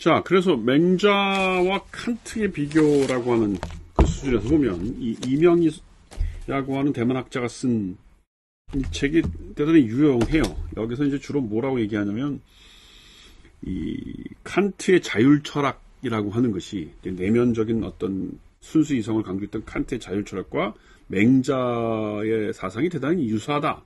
자, 그래서 맹자와 칸트의 비교라고 하는 그 수준에서 보면 이 이명희라고 하는 대만 학자가 쓴 이 책이 대단히 유용해요. 여기서 이제 주로 뭐라고 얘기하냐면 이 칸트의 자율 철학이라고 하는 것이 내면적인 어떤 순수 이성을 강조했던 칸트의 자율 철학과 맹자의 사상이 대단히 유사하다.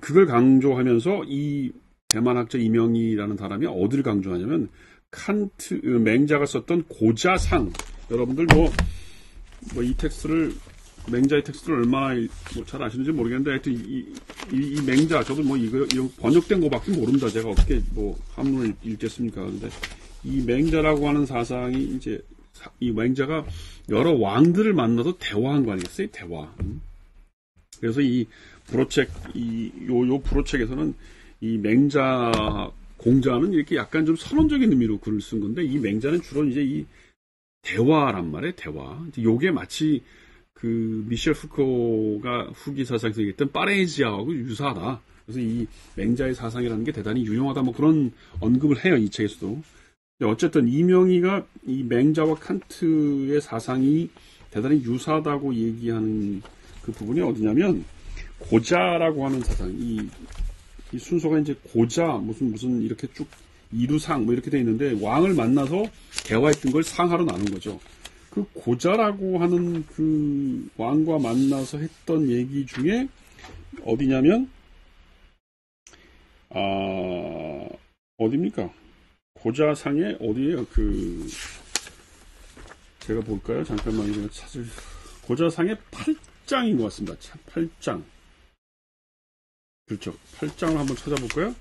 그걸 강조하면서 이 대만 학자 이명희라는 사람이 어디를 강조하냐면 맹자가 썼던 고자상, 여러분들 이 텍스트를 맹자의 텍스트를 얼마나 잘 아시는지 모르겠는데 하여튼 이 맹자 저도 이거 번역된 거밖에 모릅니다. 제가 어떻게 한문을 읽겠습니까? 근데 이 맹자라고 하는 사상이 이제 이 맹자가 여러 왕들을 만나서 대화한 거 아니겠어요? 대화. 그래서 이 불어책 요 불어책에서는 이 맹자 공자는 이렇게 약간 좀 선언적인 의미로 글을 쓴 건데 이 맹자는 주로 이제 이 대화란 말이에요. 대화. 요게 마치 그 미셸 푸코가 후기 사상에서 얘기했던 파레이지아하고 유사하다. 그래서 이 맹자의 사상이라는 게 대단히 유용하다. 그런 언급을 해요. 이 책에서도. 어쨌든 이명희가 이 맹자와 칸트의 사상이 대단히 유사하다고 얘기하는 그 부분이 어디냐면 고자라고 하는 사상. 이 순서가 이제 고자 무슨 이렇게 쭉 이루상 이렇게 돼 있는데 왕을 만나서 대화했던 걸 상하로 나눈 거죠. 그 고자라고 하는 그 왕과 만나서 했던 얘기 중에 어디냐면 어디입니까? 고자상에 어디에요? 제가 볼까요? 잠깐만 이거 찾을 고자상의 8장인 것 같습니다. 8장. 그렇죠. 8장을 한번 찾아볼까요?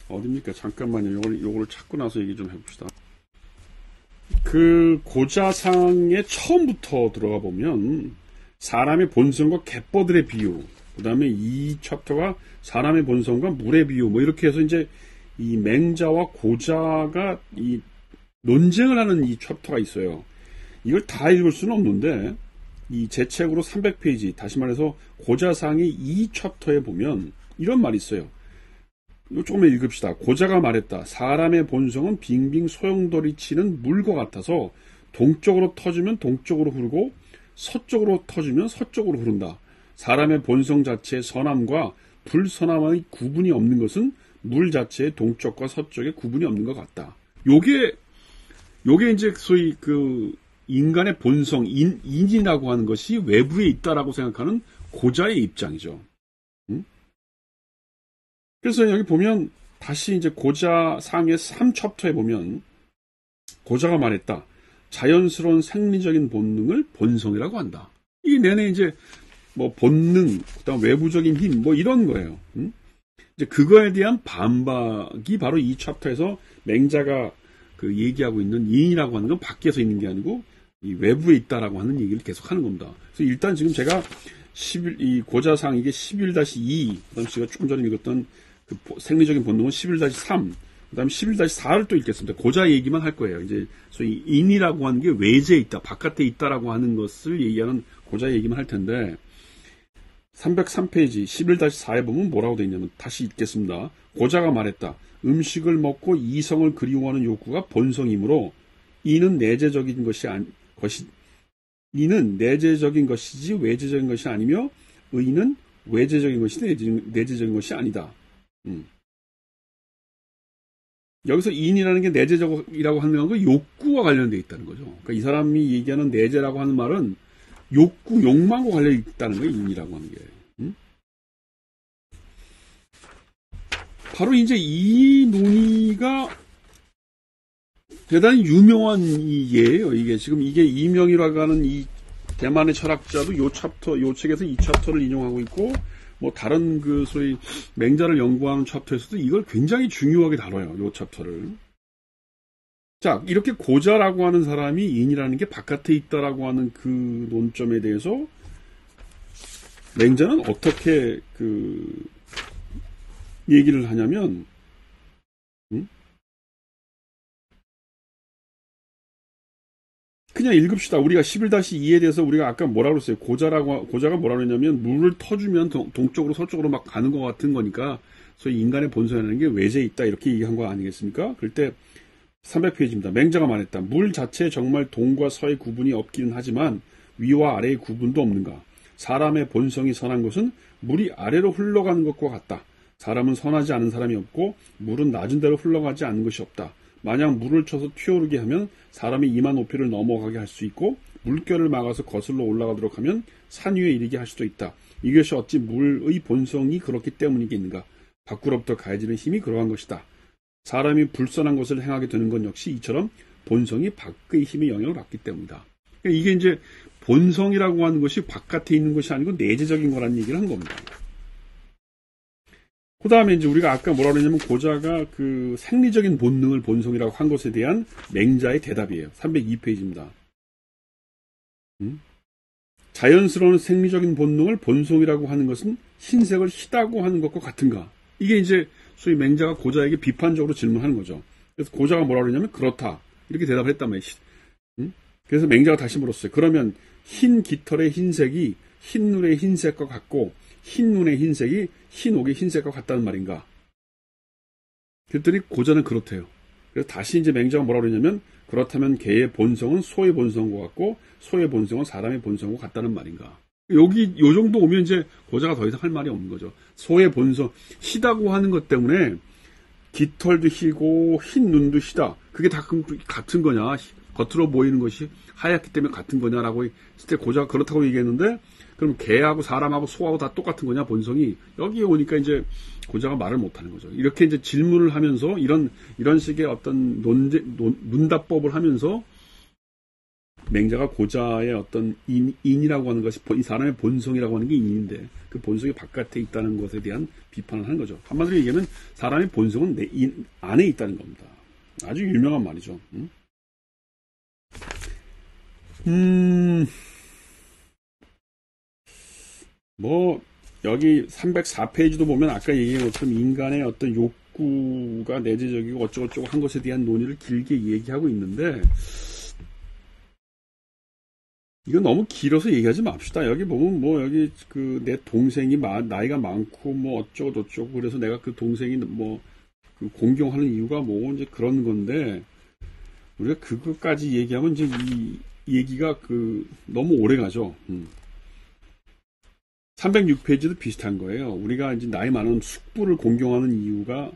어딥니까? 잠깐만요. 요거를 찾고 나서 얘기 좀 해봅시다. 그 고자상의 처음부터 들어가 보면 사람의 본성과 갯벌들의 비유, 그 다음에 이 챕터가 사람의 본성과 물의 비유, 이렇게 해서 이제 이 맹자와 고자가 이 논쟁을 하는 이 챕터가 있어요. 이걸 다 읽을 수는 없는데 이 제 책으로 300페이지, 다시 말해서 고자상의 이 챕터에 보면 이런 말이 있어요. 이거 조금만 읽읍시다. 고자가 말했다. 사람의 본성은 빙빙 소용돌이 치는 물과 같아서 동쪽으로 터지면 동쪽으로 흐르고 서쪽으로 터지면 서쪽으로 흐른다. 사람의 본성 자체의 선함과 불선함의 구분이 없는 것은 물 자체의 동쪽과 서쪽의 구분이 없는 것 같다. 요게 이제 소위 그 인간의 본성, 인이라고 하는 것이 외부에 있다라고 생각하는 고자의 입장이죠. 그래서 여기 보면 다시 이제 고자상의 3챕터에 보면 고자가 말했다. 자연스러운 생리적인 본능을 본성이라고 한다. 이 내내 이제 본능, 그다음 외부적인 힘 이런 거예요. 이제 그거에 대한 반박이 바로 이 챕터에서 맹자가 그 얘기하고 있는 인이라고 하는 건 밖에서 있는 게 아니고 이 외부에 있다라고 하는 얘기를 계속 하는 겁니다. 그래서 일단 지금 제가 이 고자상 이게 11-2, 그다음 제가 조금 전에 읽었던 그 생리적인 본능은 11-3, 그 다음에 11-4를 또 읽겠습니다. 고자 얘기만 할 거예요. 이제, 소위 인이라고 하는 게 외제에 있다, 바깥에 있다라고 하는 것을 얘기하는 고자 얘기만 할 텐데, 303페이지 11-4에 보면 뭐라고 되어 있냐면, 다시 읽겠습니다. 고자가 말했다. 음식을 먹고 이성을 그리워하는 욕구가 본성이므로, 이는 내재적인 것이지 외재적인 것이 아니며, 의는 외재적인 것이지 내재적인 것이 아니다. 여기서 인이라는 게 내재적이라고 하는 건 욕구와 관련되어 있다는 거죠. 그러니까 이 사람이 얘기하는 내재라고 하는 말은 욕망과 관련이 있다는 거예요. 인이라고 하는 게. 바로 이제 이 논의가 대단히 유명한 예예요. 이게 지금 이게 이명희라고 하는 이 대만의 철학자도 요 책에서 이 챕터를 인용하고 있고, 다른 그 소위 맹자를 연구하는 챕터에서도 이걸 굉장히 중요하게 다뤄요. 요 챕터를. 자, 이렇게 고자라고 하는 사람이 인이라는 게 바깥에 있다라고 하는 그 논점에 대해서 맹자는 어떻게 그 얘기를 하냐면, 그냥 읽읍시다. 우리가 11-2에 대해서 우리가 아까 뭐라고 그랬어요? 고자가 뭐라고 했냐면, 물을 터주면 동쪽으로 서쪽으로 막 가는 것 같은 거니까, 소위 인간의 본성이라는 게 외재에 있다 이렇게 얘기한 거 아니겠습니까? 그럴 때 300페이지입니다. 맹자가 말했다. 물 자체에 정말 동과 서의 구분이 없기는 하지만 위와 아래의 구분도 없는가? 사람의 본성이 선한 것은 물이 아래로 흘러가는 것과 같다. 사람은 선하지 않은 사람이 없고 물은 낮은 데로 흘러가지 않는 것이 없다. 만약 물을 쳐서 튀어오르게 하면 사람이 이마 높이를 넘어가게 할 수 있고 물결을 막아서 거슬러 올라가도록 하면 산 위에 이르게 할 수도 있다. 이것이 어찌 물의 본성이 그렇기 때문이겠는가? 밖으로부터 가해지는 힘이 그러한 것이다. 사람이 불선한 것을 행하게 되는 건 역시 이처럼 본성이 밖의 힘의 영향을 받기 때문이다. 그러니까 이게 이제 본성이라고 하는 것이 바깥에 있는 것이 아니고 내재적인 거라는 얘기를 한 겁니다. 그 다음에 이제 우리가 아까 뭐라 그랬냐면 고자가 그 생리적인 본능을 본성이라고 한 것에 대한 맹자의 대답이에요. 302페이지입니다. 자연스러운 생리적인 본능을 본성이라고 하는 것은 흰색을 희다고 하는 것과 같은가? 이게 이제 소위 맹자가 고자에게 비판적으로 질문하는 거죠. 그래서 고자가 뭐라 그러냐면 그렇다. 이렇게 대답을 했단 말이에요. 그래서 맹자가 다시 물었어요. 그러면 흰 깃털의 흰색이 흰 눈의 흰색과 같고 흰 눈의 흰색이 흰 옥의 흰색과 같다는 말인가? 그랬더니 고자는 그렇대요. 그래서 다시 이제 맹자가 뭐라 그러냐면 그렇다면 개의 본성은 소의 본성과 같고 소의 본성은 사람의 본성과 같다는 말인가? 여기 요 정도 오면 이제 고자가 더 이상 할 말이 없는 거죠. 소의 본성 희다고 하는 것 때문에 깃털도 희고 흰 눈도 희다. 그게 다 같은 거냐? 겉으로 보이는 것이 하얗기 때문에 같은 거냐라고 했을 때 고자가 그렇다고 얘기했는데 그럼 개하고 사람하고 소하고 다 똑같은 거냐 본성이? 여기에 오니까 이제 고자가 말을 못하는 거죠. 이렇게 이제 질문을 하면서 이런 식의 어떤 문답법을 하면서 맹자가 고자의 어떤 인이라고 하는 것이 이 사람의 본성이라고 하는 게 인인데 그 본성이 바깥에 있다는 것에 대한 비판을 하는 거죠. 한마디로 얘기하면 사람의 본성은 내 인 안에 있다는 겁니다. 아주 유명한 말이죠. 뭐 여기 304페이지도 보면 아까 얘기한 것처럼 인간의 어떤 욕구가 내재적이고 어쩌고저쩌고 한 것에 대한 논의를 길게 얘기하고 있는데 이거 너무 길어서 얘기하지 맙시다. 여기 보면 뭐 여기 그 내 동생이 나이가 많고 뭐 어쩌고 저쩌고 그래서 내가 그 동생이 뭐 그 공경하는 이유가 뭐 이제 그런 건데 우리가 그것까지 얘기하면 이제 이 얘기가 그 너무 오래 가죠. 306페이지도 비슷한 거예요. 우리가 이제 나이 많은 숙부를 공경하는 이유가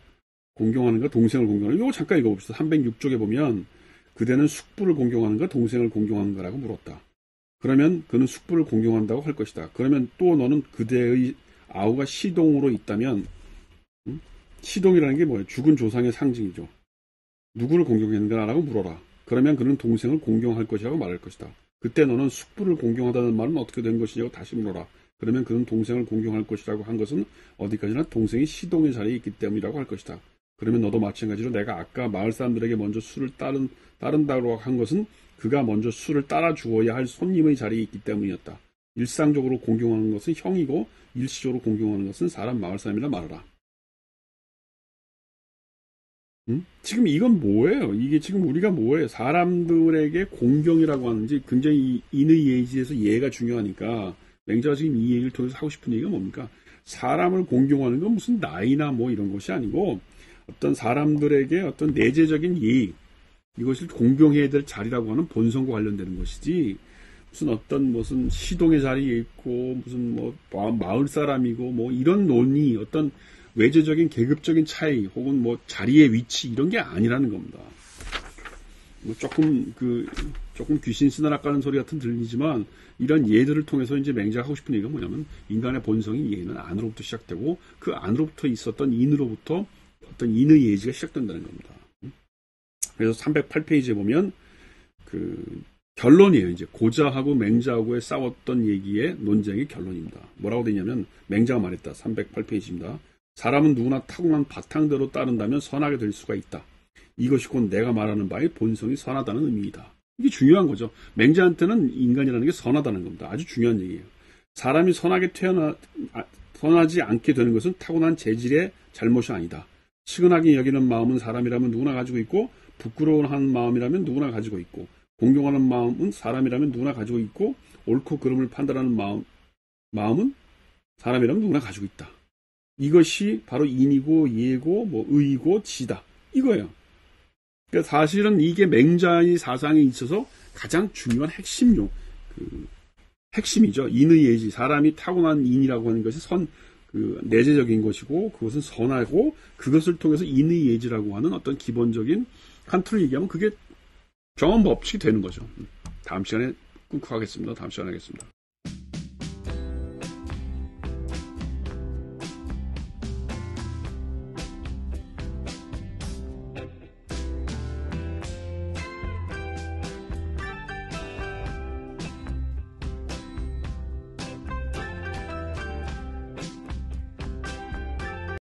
공경하는가 동생을 공경하는가 이거 잠깐 읽어봅시다. 306쪽에 보면 그대는 숙부를 공경하는가 동생을 공경하는가라고 물었다. 그러면 그는 숙부를 공경한다고 할 것이다. 그러면 또 너는 그대의 아우가 시동으로 있다면 시동이라는 게 뭐예요? 죽은 조상의 상징이죠. 누구를 공경했는가라고 물어라. 그러면 그는 동생을 공경할 것이라고 말할 것이다. 그때 너는 숙부를 공경하다는 말은 어떻게 된 것이냐고 다시 물어라. 그러면 그는 동생을 공경할 것이라고 한 것은 어디까지나 동생이 시동의 자리에 있기 때문이라고 할 것이다. 그러면 너도 마찬가지로 내가 아까 마을 사람들에게 먼저 술을 따른다고 한 것은 그가 먼저 술을 따라 주어야 할 손님의 자리에 있기 때문이었다. 일상적으로 공경하는 것은 형이고 일시적으로 공경하는 것은 사람 마을 사람이라 말하라. 지금 이건 뭐예요? 이게 지금 우리가 뭐예요? 사람들에게 공경이라고 하는지 굉장히 인의 예지에서 예가 중요하니까 맹자가 지금 이 얘기를 통해서 하고 싶은 얘기가 뭡니까? 사람을 공경하는 건 무슨 나이나 뭐 이런 것이 아니고 어떤 사람들에게 어떤 내재적인 예의 이것을 공경해야 될 자리라고 하는 본성과 관련되는 것이지 무슨 시동의 자리에 있고 무슨 뭐 마을 사람이고 뭐 이런 논의 어떤 외재적인 계급적인 차이 혹은 뭐 자리의 위치 이런 게 아니라는 겁니다. 뭐 조금 귀신 쓰나락가는 소리 같은 들리지만 이런 예들을 통해서 이제 맹자가 하고 싶은 얘기가 뭐냐면 인간의 본성이 예는 안으로부터 시작되고 그 안으로부터 있었던 인으로부터 어떤 인의 예지가 시작된다는 겁니다. 그래서 308페이지에 보면 그 결론이에요. 이제 고자하고 맹자하고의 싸웠던 얘기의 논쟁의 결론입니다. 뭐라고 되냐면 맹자가 말했다. 308페이지입니다. 사람은 누구나 타고난 바탕대로 따른다면 선하게 될 수가 있다. 이것이 곧 내가 말하는 바의 본성이 선하다는 의미이다. 이게 중요한 거죠. 맹자한테는 인간이라는 게 선하다는 겁니다. 아주 중요한 얘기예요. 사람이 선하지 않게 되는 것은 타고난 재질의 잘못이 아니다. 측은하게 여기는 마음은 사람이라면 누구나 가지고 있고 부끄러워하는 마음이라면 누구나 가지고 있고 공경하는 마음은 사람이라면 누구나 가지고 있고 옳고 그름을 판단하는 마음은 사람이라면 누구나 가지고 있다. 이것이 바로 인이고 예고 뭐 의고 지다 이거예요. 그러니까 사실은 이게 맹자의 사상에 있어서 가장 중요한 핵심이죠. 인의 예지. 사람이 타고난 인이라고 하는 것이 내재적인 것이고, 그것은 선하고, 그것을 통해서 인의 예지라고 하는 어떤 기본적인 칸트를 얘기하면 그게 정한 법칙이 되는 거죠. 다음 시간에 끊고 하겠습니다. 다음 시간에 하겠습니다.